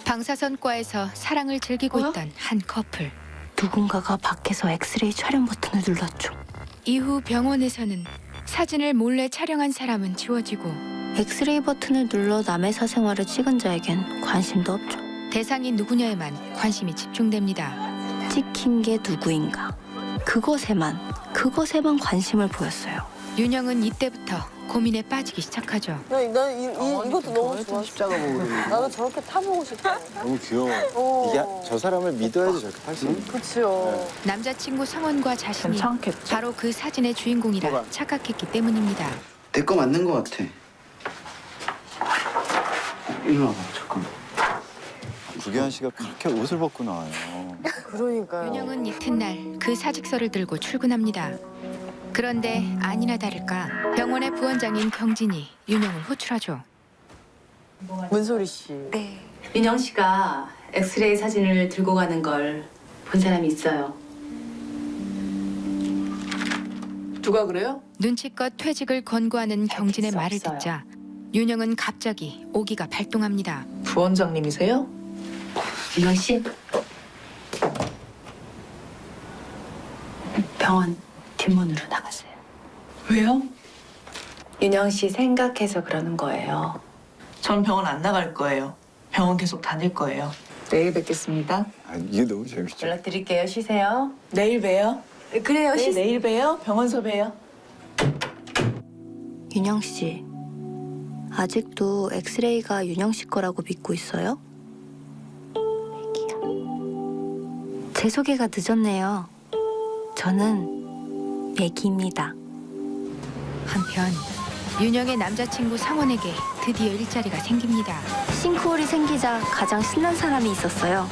방사선과에서 사랑을 즐기고 있던 한 커플. 누군가가 밖에서 엑스레이 촬영 버튼을 눌렀죠. 이후 병원에서는 사진을 몰래 촬영한 사람은 지워지고 엑스레이 버튼을 눌러 남의 사생활을 찍은 자에겐 관심도 없죠. 대상이 누구냐에만 관심이 집중됩니다. 찍힌 게 누구인가. 그것에만 관심을 보였어요. 윤영은 이때부터 고민에 빠지기 시작하죠. 이것도 너무 좋아. 십자가 보고 나도 저렇게 타보고 싶어. 너무 귀여워. 이게 저 사람을 믿어야지 저렇게 탈 수 있는. 그치요. 남자친구 성원과 자신이 괜찮겠죠. 바로 그 사진의 주인공이라 뭐가? 착각했기 때문입니다. 내 거 맞는 거 같아. 일로 와봐, 잠깐만. 구기환 씨가 그렇게 옷을 벗고 나와요. 그러니까요. 윤영은 이튿날 그 사직서를 들고 출근합니다. 그런데 아니나 다를까 병원의 부원장인 경진이 윤영을 호출하죠. 문소리 씨. 네. 윤영 씨가 엑스레이 사진을 들고 가는 걸 본 사람이 있어요. 누가 그래요? 눈치껏 퇴직을 권고하는 경진의 수 말을 없어요. 듣자 윤영은 갑자기 오기가 발동합니다. 부원장님이세요? 윤영 씨, 병원 뒷문으로 나가세요. 왜요? 윤영 씨 생각해서 그러는 거예요. 전 병원 안 나갈 거예요. 병원 계속 다닐 거예요. 내일 뵙겠습니다. 아, 이게 너무 재밌죠. 연락드릴게요. 쉬세요. 내일 봬요. 그래요. 네, 내일 봬요. 병원서 봬요. 윤영 씨, 아직도 엑스레이가 윤영 씨 거라고 믿고 있어요? 제 소개가 늦었네요. 저는 애기입니다. 한편 윤영의 남자친구 상원에게 드디어 일자리가 생깁니다. 싱크홀이 생기자 가장 신난 사람이 있었어요.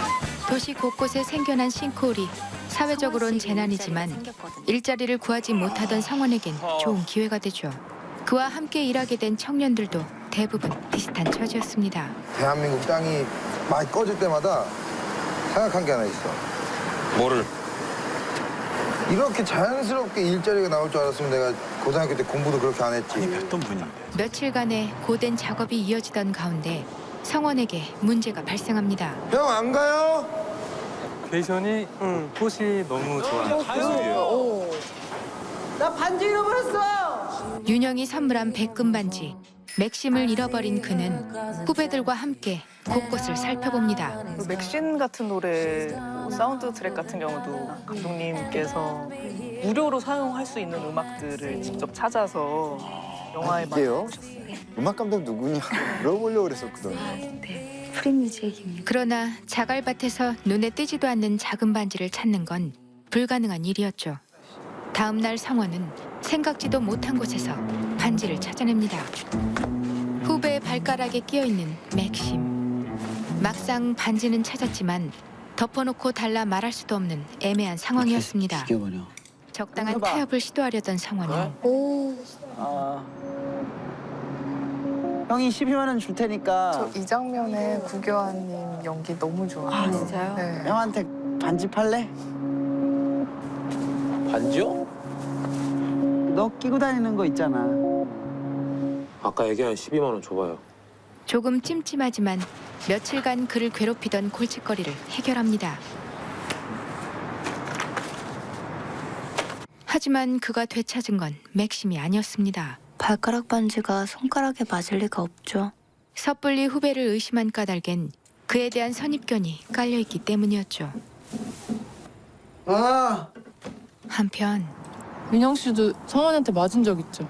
도시 곳곳에 생겨난 싱크홀이 사회적으론 재난이지만 일자리를 구하지 못하던 상원에겐 좋은 기회가 되죠. 그와 함께 일하게 된 청년들도 대부분 비슷한 처지였습니다. 대한민국 땅이 많이 꺼질 때마다 생각한 게 하나 있어. 뭐를? 이렇게 자연스럽게 일자리가 나올 줄 알았으면 내가 고등학교 때 공부도 그렇게 안 했지. 아니 뵀던 분인데. 며칠간의 고된 작업이 이어지던 가운데 성원에게 문제가 발생합니다. 형 안 가요? 로케이션이 꽃이 너무 좋아요. 나 반지 잃어버렸어. 윤영이 선물한 백금 반지, 맥심을 잃어버린 그는 후배들과 함께 곳곳을 살펴봅니다. 맥신 같은 노래 사운드 트랙 같은 경우도 감독님께서 무료로 사용할 수 있는 음악들을 직접 찾아서 영화에 많이 이게요? 넣으셨어요. 음악 감독 누구냐 물어보려고 그랬었거든요. 프리뮤직입니다. 그러나 자갈밭에서 눈에 띄지도 않는 작은 반지를 찾는 건 불가능한 일이었죠. 다음 날 성원은 생각지도 못한 곳에서 반지를 찾아냅니다. 후배의 발가락에 끼어있는 맥심. 막상 반지는 찾았지만 덮어놓고 달라 말할 수도 없는 애매한 상황이었습니다. 죽여버려. 적당한 타협을 시도하려던 성원은 형이 12만 원 줄 테니까 이 장면에 구교환님 연기 너무 좋아요. 아, 진짜요? 네. 형한테 반지 팔래? 반지요? 너 끼고 다니는 거 있잖아. 아까 얘기한 12만 원 줘봐요. 조금 찜찜하지만 며칠간 그를 괴롭히던 골칫거리를 해결합니다. 하지만 그가 되찾은 건 맥심이 아니었습니다. 발가락 반지가 손가락에 맞을 리가 없죠. 섣불리 후배를 의심한 까닭엔 그에 대한 선입견이 깔려있기 때문이었죠. 아, 한편 윤영 씨도 성원한테 맞은 적 있죠?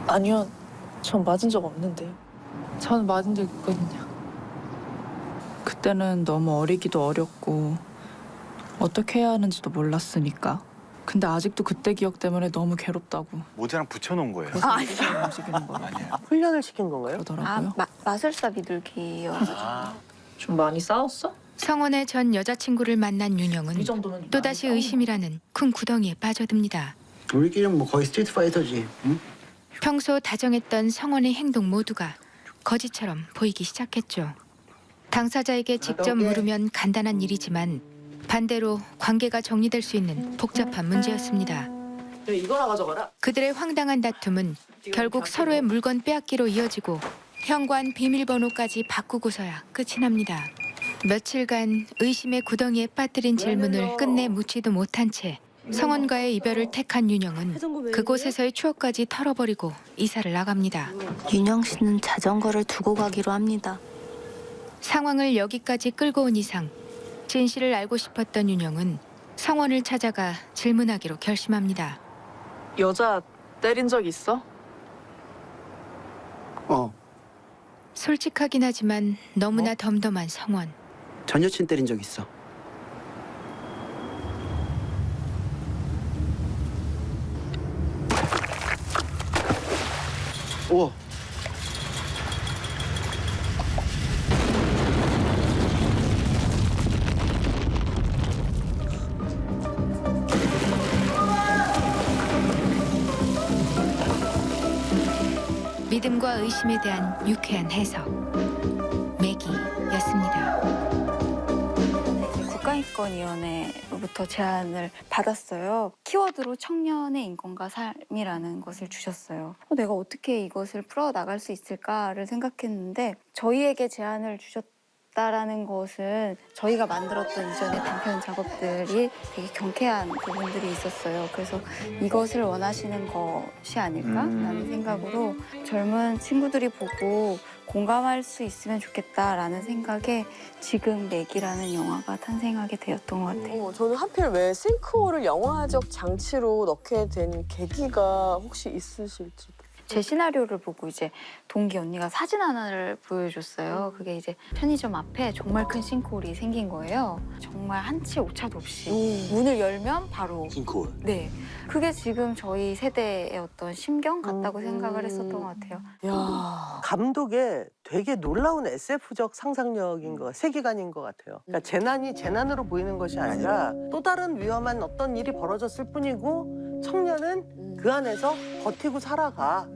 아니요, 전 맞은 적 없는데요. 저는 맞은 적 있거든요. 그때는 너무 어리기도 어렸고 어떻게 해야 하는지도 몰랐으니까. 근데 아직도 그때 기억 때문에 너무 괴롭다고 모자랑 붙여놓은 거예요. 그래서 움직이는 거라고 훈련을 시킨 건가요? 그러더라고요. 마술사 비둘기요. 좀 많이 싸웠어? 성원의 전 여자친구를 만난 윤영은 이 정도면 또다시 많이 의심이라는 큰 구덩이에 빠져듭니다. 우리끼리는 뭐 거의 스트리트 파이터지. 응? 평소 다정했던 성원의 행동 모두가 거짓처럼 보이기 시작했죠. 당사자에게 직접 물으면 간단한 일이지만 반대로 관계가 정리될 수 있는 복잡한 문제였습니다. 그래, 이거나 가져가라. 그들의 황당한 다툼은 결국 서로의 물건 빼앗기로 이어지고 현관 비밀번호까지 바꾸고서야 끝이 납니다. 며칠간 의심의 구덩이에 빠뜨린 질문을 끝내 묻지도 못한 채 성원과의 이별을 택한 윤영은 그곳에서의 추억까지 털어버리고 이사를 나갑니다. 윤영 씨는 자전거를 두고 가기로 합니다. 상황을 여기까지 끌고 온 이상 진실을 알고 싶었던 윤영은 성원을 찾아가 질문하기로 결심합니다. 여자 때린 적 있어? 솔직하긴 하지만 너무나 덤덤한 성원. 전 여친 때린 적 있어. 우와. 믿음과 의심에 대한 유쾌한 해석. 매기였습니다. 국가인권위원회로부터 제안을 받았어요. 키워드로 청년의 인권과 삶이라는 것을 주셨어요. 내가 어떻게 이것을 풀어나갈 수 있을까를 생각했는데 저희에게 제안을 주셨다라는 것은 저희가 만들었던 이전의 단편 작업들이 되게 경쾌한 부분들이 있었어요. 그래서 이것을 원하시는 것이 아닐까라는 생각으로 젊은 친구들이 보고 공감할 수 있으면 좋겠다라는 생각에 지금 맥이라는 영화가 탄생하게 되었던 것 같아요. 저는 하필 왜 싱크홀을 영화적 장치로 넣게 된 계기가 혹시 있으실지. 제 시나리오를 보고 이제 동기 언니가 사진 하나를 보여줬어요. 그게 이제 편의점 앞에 정말 큰 싱크홀이 생긴 거예요. 정말 한치 오차도 없이 문을 열면 바로 싱크홀. 네, 그게 지금 저희 세대의 어떤 심경 같다고 생각을 했었던 것 같아요. 야, 감독의 되게 놀라운 SF적 상상력인 것, 세계관인 것 같아요. 그러니까 재난이 재난으로 보이는 것이 아니라 또 다른 위험한 어떤 일이 벌어졌을 뿐이고 청년은 그 안에서 버티고 살아가.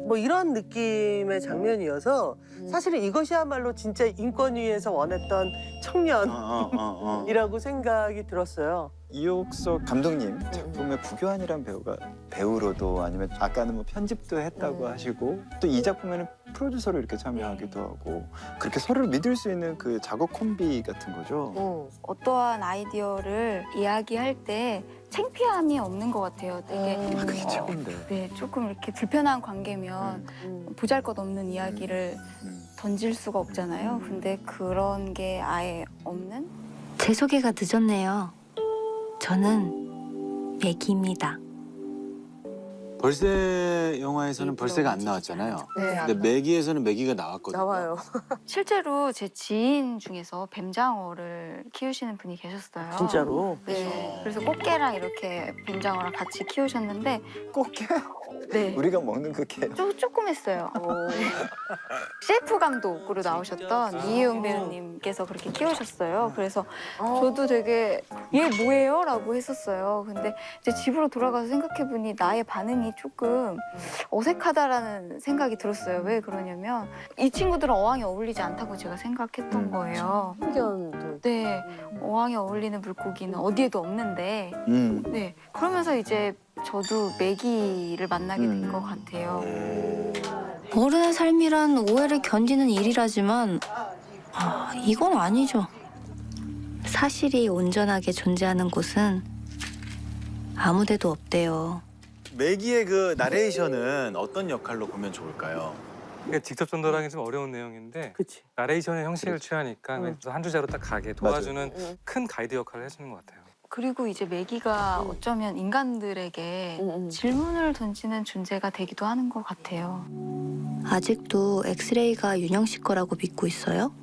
뭐 이런 느낌의 장면이어서 사실은 이것이야말로 진짜 인권위에서 원했던 청년이라고 생각이 들었어요. 이옥석 감독님 작품에 구교환이라는 배우가 배우로도 아니면 아까는 뭐 편집도 했다고 하시고 또 이 작품에는 프로듀서로 이렇게 참여하기도 하고 그렇게 서로를 믿을 수 있는 그 작업 콤비 같은 거죠. 어떠한 아이디어를 이야기할 때 창피함이 없는 것 같아요. 되게 그게 최고인데. 네, 조금 이렇게 불편한 관계면 보잘것없는 이야기를 던질 수가 없잖아요. 근데 그런 게 아예 없는? 제 소개가 늦었네요. 저는 맥입니다. 벌새 영화에서는 벌새가 안 나왔잖아요. 네, 근데 매기에서는 매기가 나왔거든요. 나와요. 실제로 제 지인 중에서 뱀장어를 키우시는 분이 계셨어요. 진짜로? 네. 그래서 꽃게랑 이렇게 뱀장어랑 같이 키우셨는데 꽃게? 네. 우리가 먹는 그 게. 조금 했어요. 네. 셰프 감독으로 나오셨던 이혜영 배우님께서 그렇게 키우셨어요. 그래서 저도 되게 얘 뭐예요? 라고 했었어요. 근데 이제 집으로 돌아가서 생각해보니 나의 반응이 조금 어색하다라는 생각이 들었어요. 왜 그러냐면 이 친구들은 어항에 어울리지 않다고 제가 생각했던 거예요. 편견도. 네, 어항에 어울리는 물고기는 어디에도 없는데 네, 그러면서 이제 저도 매기를 만나게 된 것 같아요. 어른의 삶이란 오해를 견디는 일이라지만 이건 아니죠. 사실이 온전하게 존재하는 곳은 아무데도 없대요. 매기의 그 나레이션은 어떤 역할로 보면 좋을까요? 직접 전달하기 좀 어려운 내용인데 그치. 나레이션의 형식을 취하니까 한 주제로 딱 가게 도와주는 맞아요. 큰 가이드 역할을 해주는 것 같아요. 그리고 이제 매기가 어쩌면 인간들에게 질문을 던지는 존재가 되기도 하는 것 같아요. 아직도 엑스레이가 윤영 씨 거라고 믿고 있어요?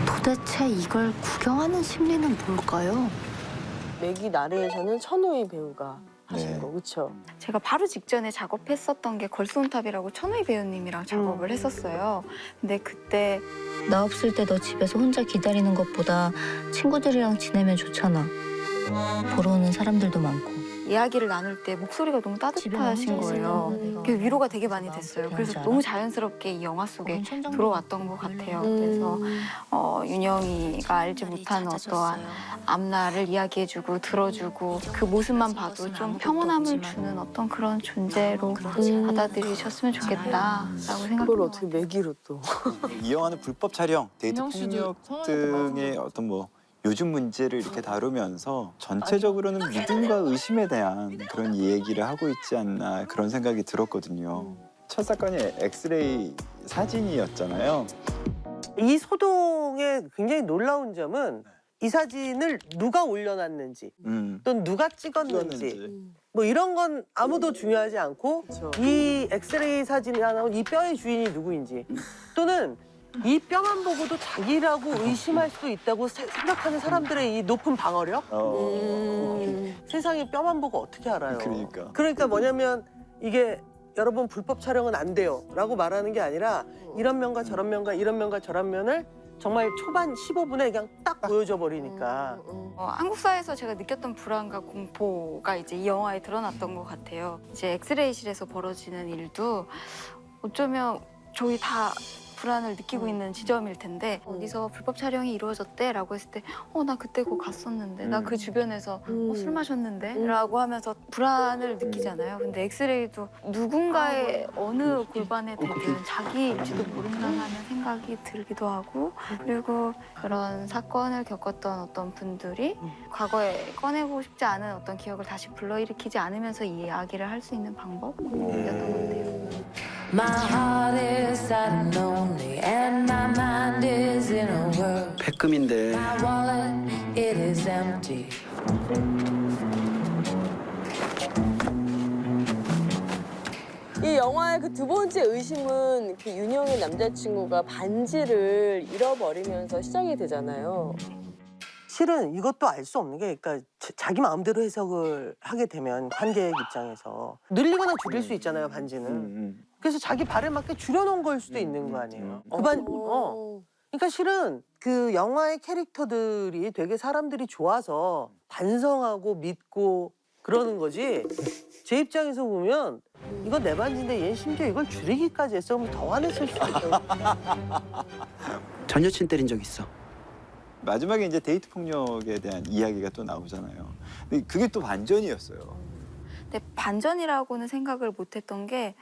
도대체 이걸 구경하는 심리는 뭘까요? 맥이 나레이션은 천우희 배우가 하신 거, 그렇죠? 제가 바로 직전에 작업했었던 게 걸스온탑이라고 천우희 배우님이랑 작업을 했었어요. 근데 그때 나 없을 때 너 집에서 혼자 기다리는 것보다 친구들이랑 지내면 좋잖아. 보러 오는 사람들도 많고. 이야기를 나눌 때 목소리가 너무 따뜻하신 거예요. 그래서 위로가 되게 많이 됐어요. 그래서 너무 자연스럽게 이 영화 속에 들어왔던 것 같아요. 그래서 윤영이가 알지 못하는 어떠한 앞날을 이야기해주고 들어주고 그 모습만 봐도 좀 평온함을 주는 어떤 그런 존재로 받아들이셨으면 좋겠다라고 생각해요. 그걸 어떻게 매기로 또. 이 영화는 불법 촬영, 데이트 윤영 씨도 폭력 등의 어떤 뭐 요즘 문제를 이렇게 다루면서 전체적으로는 믿음과 의심에 대한 그런 얘기를 하고 있지 않나 그런 생각이 들었거든요. 첫 사건이 엑스레이 사진이었잖아요. 이 소동의 굉장히 놀라운 점은 이 사진을 누가 올려놨는지 또는 누가 찍었는지 뭐 이런 건 아무도 중요하지 않고 이 엑스레이 사진이나 나온 이 뼈의 주인이 누구인지 또는 이 뼈만 보고도 자기라고 의심할 수도 있다고 생각하는 사람들의 이 높은 방어력? 세상에 뼈만 보고 어떻게 알아요? 그러니까 뭐냐면 이게 여러분 불법 촬영은 안 돼요 라고 말하는 게 아니라 이런 면과 저런 면과 이런 면과 저런 면을 정말 초반 15분에 그냥 딱 보여줘 버리니까. 한국사에서 제가 느꼈던 불안과 공포가 이제 이 영화에 드러났던 것 같아요. 이제 엑스레이실에서 벌어지는 일도 어쩌면 저희 다 불안을 느끼고 있는 지점일 텐데 어디서 불법 촬영이 이루어졌대라고 했을 때 나 그때 그거 갔었는데 나 그 주변에서 술 마셨는데 라고 하면서 불안을 느끼잖아요. 근데 엑스레이도 누군가의 어느 골반에 대든 자기일지도 모른다는 생각이 들기도 하고 그리고 그런 사건을 겪었던 어떤 분들이 과거에 꺼내고 싶지 않은 어떤 기억을 다시 불러일으키지 않으면서 이 이야기를 할 수 있는 방법이었던 것 같아요. 백금인데 이 영화의 그 두 번째 의심은 그 윤영의 남자친구가 반지를 잃어버리면서 시작이 되잖아요. 실은 이것도 알 수 없는 게 그러니까 자기 마음대로 해석을 하게 되면 관객 입장에서 늘리거나 줄일 수 있잖아요, 반지는. 그래서 자기 발에 맞게 줄여놓은 걸 수도 있는 거 아니에요. 그러니까 실은 그 영화의 캐릭터들이 되게 사람들이 좋아서 반성하고 믿고 그러는 거지. 제 입장에서 보면 이거 내 반지인데 얘는 심지어 이걸 줄이기까지 했어. 그럼 더 화냈을 수도 있어요. 전 여친 때린 적 있어. 마지막에 이제 데이트 폭력에 대한 이야기가 또 나오잖아요. 근데 그게 또 반전이었어요. 근데 반전이라고는 생각을 못했던 게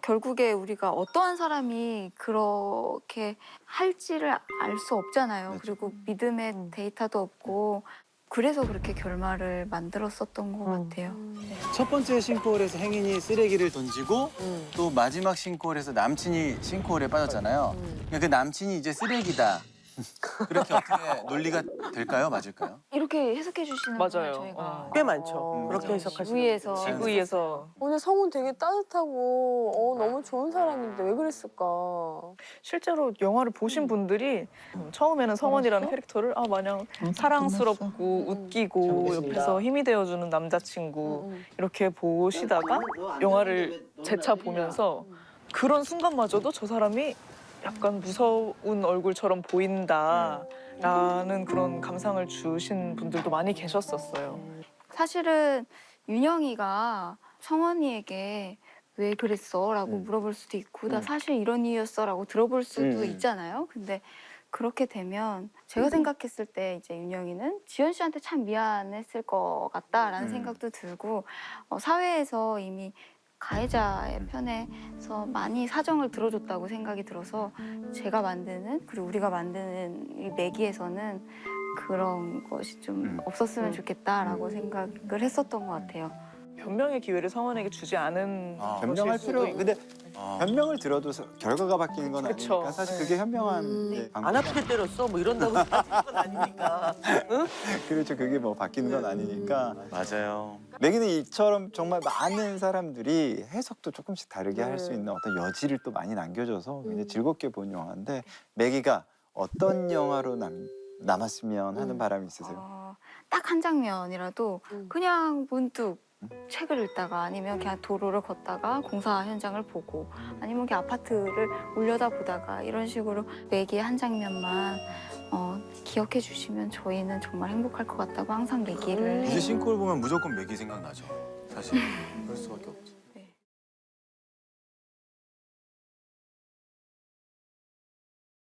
결국에 우리가 어떠한 사람이 그렇게 할지를 알 수 없잖아요. 그리고 믿음의 데이터도 없고 그래서 그렇게 결말을 만들었었던 것 같아요. 첫 번째 싱크홀에서 행인이 쓰레기를 던지고 또 마지막 싱크홀에서 남친이 싱크홀에 빠졌잖아요. 그러니까 그 남친이 이제 쓰레기다. 그렇게 어떻게 논리가 될까요? 맞을까요? 이렇게 해석해 주시는 맞아요. 거예요, 저희가. 꽤 많죠. 그렇게 해석하시는 지구에서. 오늘 성훈 되게 따뜻하고 너무 좋은 사람인데 왜 그랬을까? 실제로 영화를 보신 분들이 처음에는 성원이라는 캐릭터를 마냥 사랑스럽고 웃기고 옆에서 힘이 되어주는 남자친구 이렇게 보시다가 영화를 재차 보면서 그런 순간마저도 저 사람이 약간 무서운 얼굴처럼 보인다라는 그런 감상을 주신 분들도 많이 계셨었어요. 사실은 윤영이가 성원이에게 왜 그랬어? 라고 물어볼 수도 있고 나 사실 이런 이유였어? 라고 들어볼 수도 있잖아요. 근데 그렇게 되면 제가 생각했을 때 이제 윤영이는 지연 씨한테 참 미안했을 것 같다라는 생각도 들고 사회에서 이미 가해자의 편에서 많이 사정을 들어줬다고 생각이 들어서 제가 만드는 그리고 우리가 만드는 이 매기에서는 그런 것이 좀 없었으면 좋겠다라고 생각을 했었던 것 같아요. 변명의 기회를 성원에게 주지 않은 변명할 필요. 근데 변명을 들어도 결과가 바뀌는 건 그쵸. 아니니까 사실 그게 현명한 안 아프게 때렸어? 뭐 이런다고 바뀌는 건 아니니까. 응? 그렇죠. 그게 뭐 바뀌는 건 아니니까. 맞아요. 매기는 이처럼 정말 많은 사람들이 해석도 조금씩 다르게 할 수 있는 어떤 여지를 또 많이 남겨줘서 굉장히 즐겁게 본 영화인데 매기가 어떤 영화로 남았으면 하는 바람이 있으세요? 딱 한 장면이라도 그냥 문득 책을 읽다가 아니면 그냥 도로를 걷다가 공사 현장을 보고 아니면 그냥 아파트를 올려다보다가 이런 식으로 매기의 한 장면만 기억해 주시면 저희는 정말 행복할 것 같다고 항상 얘기를 이제 해요. 싱크홀 보면 무조건 맥이 생각나죠. 사실 그럴 수밖에 없죠.